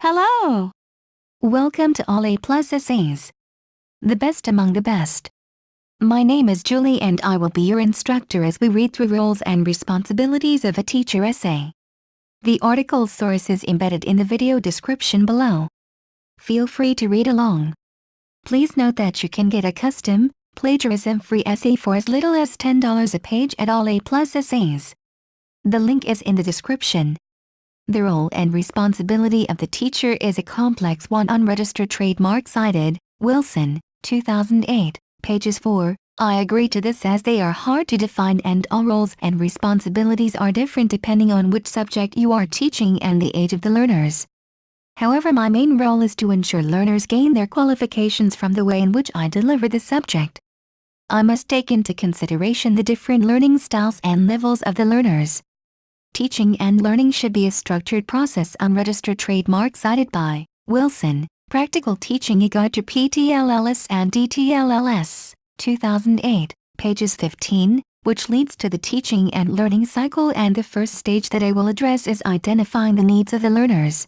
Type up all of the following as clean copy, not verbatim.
Hello! Welcome to All A+ Essays, the best among the best. My name is Julie and I will be your instructor as we read through roles and responsibilities of a teacher essay. The article source is embedded in the video description below. Feel free to read along. Please note that you can get a custom, plagiarism-free essay for as little as $10 a page at All A+ Essays. The link is in the description. The role and responsibility of the teacher is a complex one. Unregistered trademark cited, Wilson, 2008, pages 4. I agree to this as they are hard to define and all roles and responsibilities are different depending on which subject you are teaching and the age of the learners. However, my main role is to ensure learners gain their qualifications from the way in which I deliver the subject. I must take into consideration the different learning styles and levels of the learners. Teaching and learning should be a structured process. Unregistered trademark cited by Wilson, Practical Teaching: A Guide to PTLLS and DTLLS, 2008, pages 15, which leads to the teaching and learning cycle, and the first stage that I will address is identifying the needs of the learners.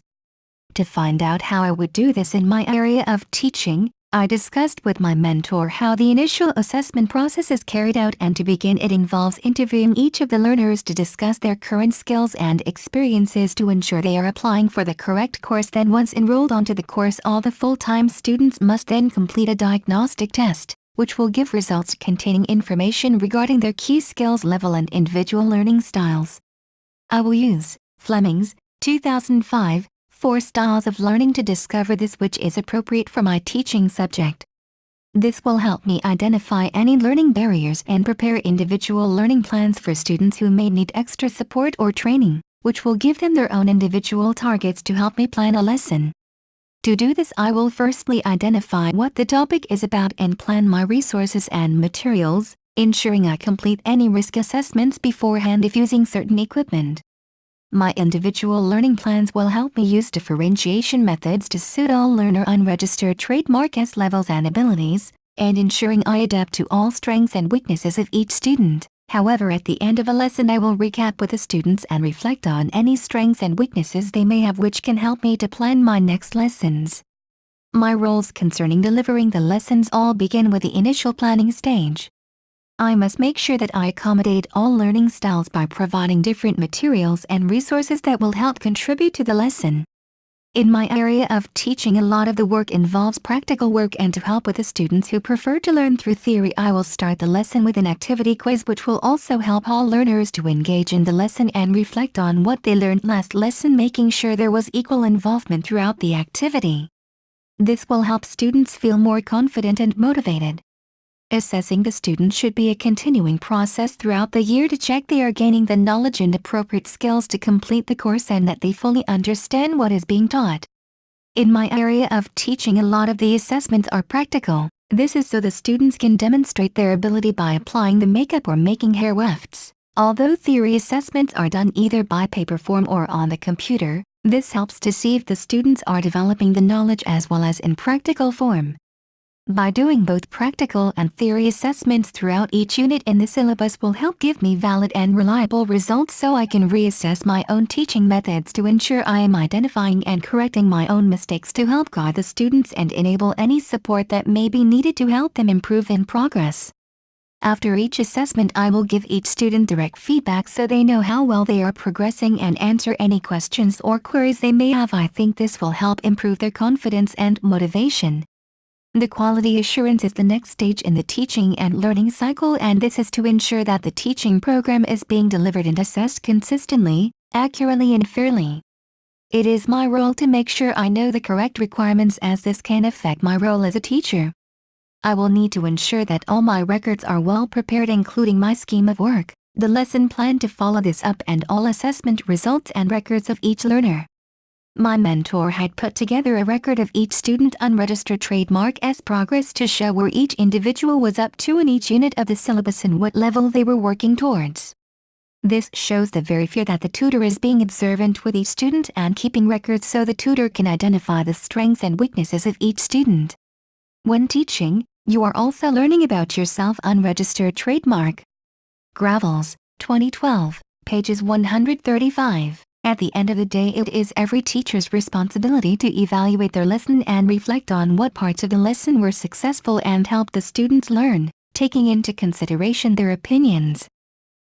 To find out how I would do this in my area of teaching, I discussed with my mentor how the initial assessment process is carried out, and to begin it involves interviewing each of the learners to discuss their current skills and experiences to ensure they are applying for the correct course. Then once enrolled onto the course, all the full-time students must then complete a diagnostic test, which will give results containing information regarding their key skills level and individual learning styles. I will use Fleming's 2005 4 styles of learning to discover this which is appropriate for my teaching subject. This will help me identify any learning barriers and prepare individual learning plans for students who may need extra support or training, which will give them their own individual targets to help me plan a lesson. To do this, I will firstly identify what the topic is about and plan my resources and materials, ensuring I complete any risk assessments beforehand if using certain equipment. My individual learning plans will help me use differentiation methods to suit all learner unregistered trademark S levels and abilities, and ensuring I adapt to all strengths and weaknesses of each student. However, at the end of a lesson I will recap with the students and reflect on any strengths and weaknesses they may have, which can help me to plan my next lessons. My roles concerning delivering the lessons all begin with the initial planning stage. I must make sure that I accommodate all learning styles by providing different materials and resources that will help contribute to the lesson. In my area of teaching, a lot of the work involves practical work, and to help with the students who prefer to learn through theory, I will start the lesson with an activity quiz, which will also help all learners to engage in the lesson and reflect on what they learned last lesson, making sure there was equal involvement throughout the activity. This will help students feel more confident and motivated. Assessing the students should be a continuing process throughout the year to check they are gaining the knowledge and appropriate skills to complete the course and that they fully understand what is being taught. In my area of teaching, a lot of the assessments are practical. This is so the students can demonstrate their ability by applying the makeup or making hair wefts. Although theory assessments are done either by paper form or on the computer, this helps to see if the students are developing the knowledge as well as in practical form. By doing both practical and theory assessments throughout each unit in the syllabus will help give me valid and reliable results, so I can reassess my own teaching methods to ensure I am identifying and correcting my own mistakes to help guide the students and enable any support that may be needed to help them improve in progress. After each assessment, I will give each student direct feedback so they know how well they are progressing and answer any questions or queries they may have. I think this will help improve their confidence and motivation. The quality assurance is the next stage in the teaching and learning cycle, and this is to ensure that the teaching program is being delivered and assessed consistently, accurately and fairly. It is my role to make sure I know the correct requirements, as this can affect my role as a teacher. I will need to ensure that all my records are well prepared, including my scheme of work, the lesson plan to follow this up, and all assessment results and records of each learner. My mentor had put together a record of each student unregistered trademark S progress to show where each individual was up to in each unit of the syllabus and what level they were working towards. This shows the very fear that the tutor is being observant with each student and keeping records so the tutor can identify the strengths and weaknesses of each student. When teaching, you are also learning about yourself. Unregistered trademark. Gravels, 2012, pages 135. At the end of the day, it is every teacher's responsibility to evaluate their lesson and reflect on what parts of the lesson were successful and help the students learn, taking into consideration their opinions.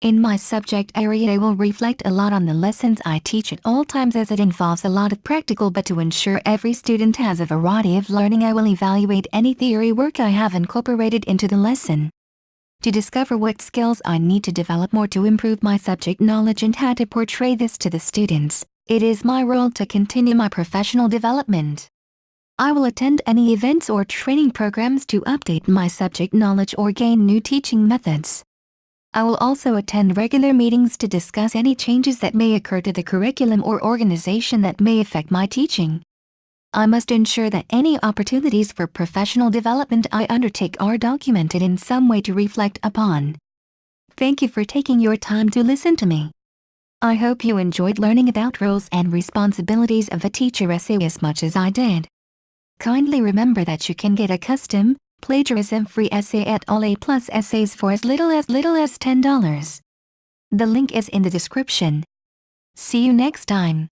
In my subject area, I will reflect a lot on the lessons I teach at all times, as it involves a lot of practical, but to ensure every student has a variety of learning, I will evaluate any theory work I have incorporated into the lesson. To discover what skills I need to develop more to improve my subject knowledge and how to portray this to the students, it is my role to continue my professional development. I will attend any events or training programs to update my subject knowledge or gain new teaching methods. I will also attend regular meetings to discuss any changes that may occur to the curriculum or organization that may affect my teaching. I must ensure that any opportunities for professional development I undertake are documented in some way to reflect upon. Thank you for taking your time to listen to me. I hope you enjoyed learning about roles and responsibilities of a teacher essay as much as I did. Kindly remember that you can get a custom, plagiarism-free essay at All A+ Essays for as little as $10. The link is in the description. See you next time.